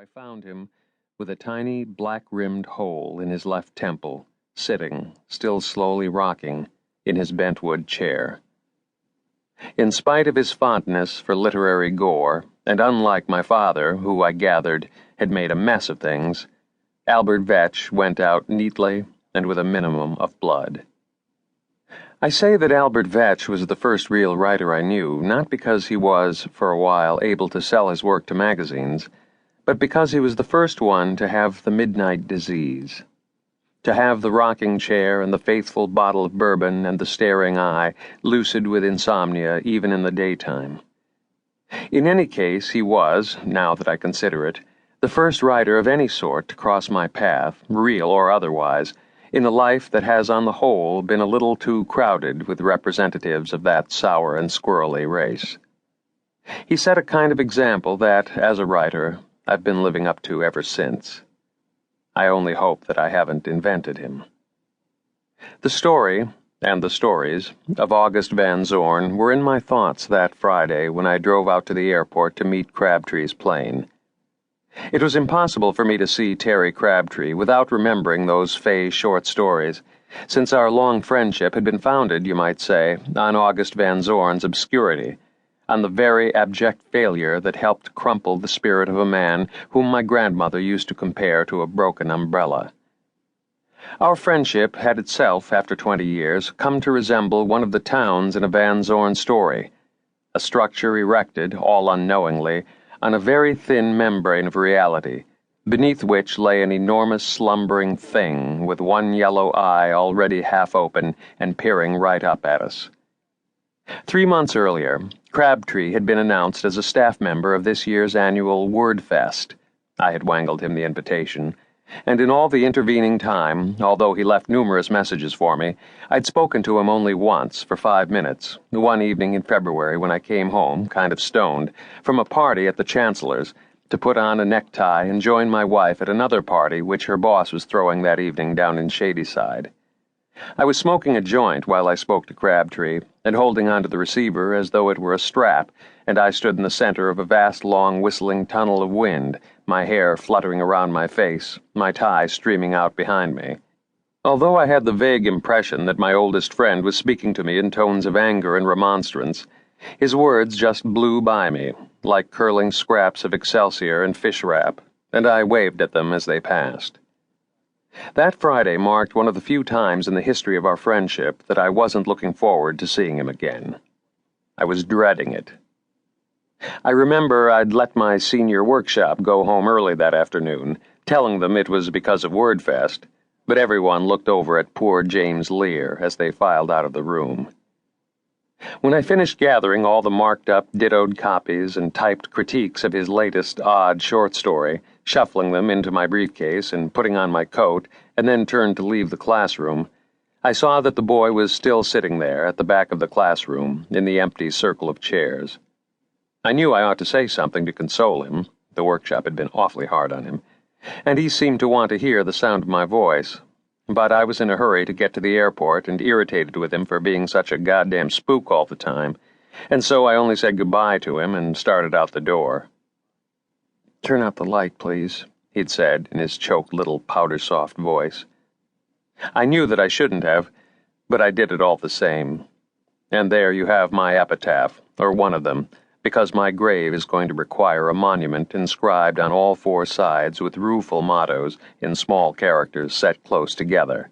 I found him with a tiny black-rimmed hole in his left temple, sitting, still slowly rocking, in his bentwood chair. In spite of his fondness for literary gore, and unlike my father, who I gathered had made a mess of things, Albert Vetch went out neatly and with a minimum of blood. I say that Albert Vetch was the first real writer I knew, not because he was, for a while, able to sell his work to magazines, but because he was the first one to have the midnight disease. To have the rocking chair and the faithful bottle of bourbon and the staring eye, lucid with insomnia even in the daytime. In any case, he was, now that I consider it, the first writer of any sort to cross my path, real or otherwise, in a life that has on the whole been a little too crowded with representatives of that sour and squirrely race. He set a kind of example that, as a writer, I've been living up to ever since. I only hope that I haven't invented him. The story, and the stories, of August Van Zorn were in my thoughts that Friday when I drove out to the airport to meet Crabtree's plane. It was impossible for me to see Terry Crabtree without remembering those Fay short stories, since our long friendship had been founded, you might say, on August Van Zorn's obscurity, on the very abject failure that helped crumple the spirit of a man whom my grandmother used to compare to a broken umbrella. Our friendship had itself, after 20 years, come to resemble one of the towns in a Van Zorn story, a structure erected, all unknowingly, on a very thin membrane of reality, beneath which lay an enormous slumbering thing with one yellow eye already half open and peering right up at us. 3 months earlier, Crabtree had been announced as a staff member of this year's annual Word Fest. I had wangled him the invitation, and in all the intervening time, although he left numerous messages for me, I'd spoken to him only once for 5 minutes, one evening in February when I came home, kind of stoned, from a party at the Chancellor's, to put on a necktie and join my wife at another party which her boss was throwing that evening down in Shadyside. I was smoking a joint while I spoke to Crabtree, and holding onto the receiver as though it were a strap, and I stood in the center of a vast, long, whistling tunnel of wind, my hair fluttering around my face, my tie streaming out behind me. Although I had the vague impression that my oldest friend was speaking to me in tones of anger and remonstrance, his words just blew by me, like curling scraps of excelsior and fish wrap, and I waved at them as they passed. That Friday marked one of the few times in the history of our friendship that I wasn't looking forward to seeing him again. I was dreading it. I remember I'd let my senior workshop go home early that afternoon, telling them it was because of WordFest, but everyone looked over at poor James Leer as they filed out of the room. When I finished gathering all the marked-up, dittoed copies and typed critiques of his latest odd short story, shuffling them into my briefcase and putting on my coat, and then turned to leave the classroom, I saw that the boy was still sitting there at the back of the classroom in the empty circle of chairs. I knew I ought to say something to console him. The workshop had been awfully hard on him, and he seemed to want to hear the sound of my voice. But I was in a hurry to get to the airport and irritated with him for being such a goddamn spook all the time, and so I only said goodbye to him and started out the door. "Turn out the light, please," he'd said in his choked little powder-soft voice. I knew that I shouldn't have, but I did it all the same. And there you have my epitaph, or one of them, because my grave is going to require a monument inscribed on all 4 sides with rueful mottos in small characters set close together.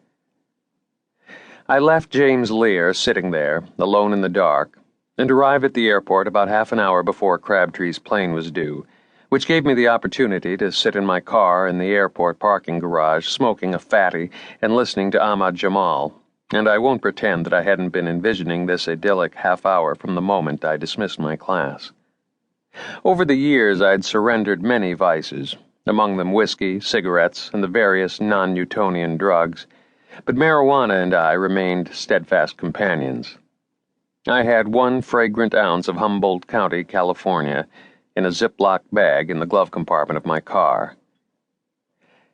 I left James Leer sitting there, alone in the dark, and arrived at the airport about half an hour before Crabtree's plane was due, which gave me the opportunity to sit in my car in the airport parking garage smoking a fatty and listening to Ahmad Jamal, and I won't pretend that I hadn't been envisioning this idyllic half-hour from the moment I dismissed my class. Over the years I'd surrendered many vices, among them whiskey, cigarettes, and the various non-Newtonian drugs, but marijuana and I remained steadfast companions. I had 1 fragrant ounce of Humboldt County, California, in a Ziploc bag in the glove compartment of my car.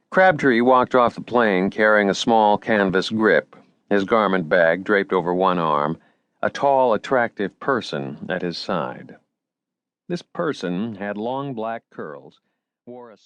Crabtree walked off the plane carrying a small canvas grip, his garment bag draped over one arm, a tall, attractive person at his side. This person had long black curls, wore a